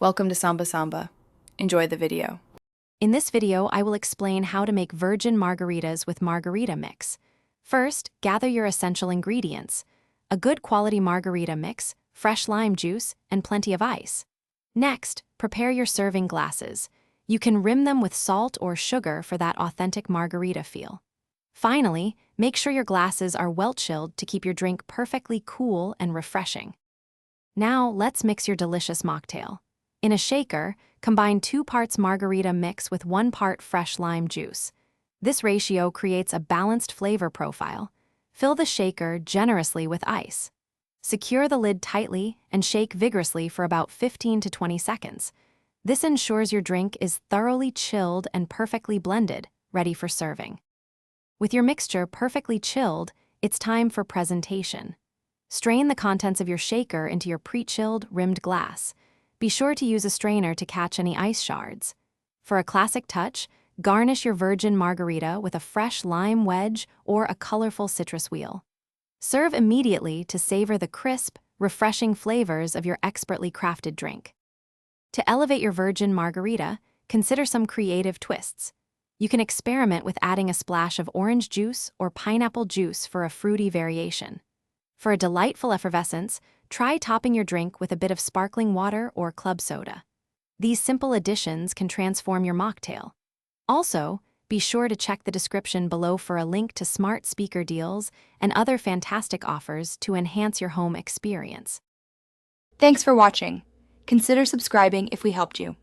Welcome to Samba Samba. Enjoy the video. In this video, I will explain how to make virgin margaritas with margarita mix. First, gather your essential ingredients: a good quality margarita mix, fresh lime juice, and plenty of ice. Next, prepare your serving glasses. You can rim them with salt or sugar for that authentic margarita feel. Finally, make sure your glasses are well chilled to keep your drink perfectly cool and refreshing. Now, let's mix your delicious mocktail. In a shaker, combine 2 parts margarita mix with 1 part fresh lime juice. This ratio creates a balanced flavor profile. Fill the shaker generously with ice. Secure the lid tightly and shake vigorously for about 15 to 20 seconds. This ensures your drink is thoroughly chilled and perfectly blended, ready for serving. With your mixture perfectly chilled, it's time for presentation. Strain the contents of your shaker into your pre-chilled, rimmed glass. Be sure to use a strainer to catch any ice shards. For a classic touch, garnish your virgin margarita with a fresh lime wedge or a colorful citrus wheel. Serve immediately to savor the crisp, refreshing flavors of your expertly crafted drink. To elevate your virgin margarita, consider some creative twists. You can experiment with adding a splash of orange juice or pineapple juice for a fruity variation. For a delightful effervescence, try topping your drink with a bit of sparkling water or club soda. These simple additions can transform your mocktail. Also, be sure to check the description below for a link to smart speaker deals and other fantastic offers to enhance your home experience. Thanks for watching. Consider subscribing if we helped you.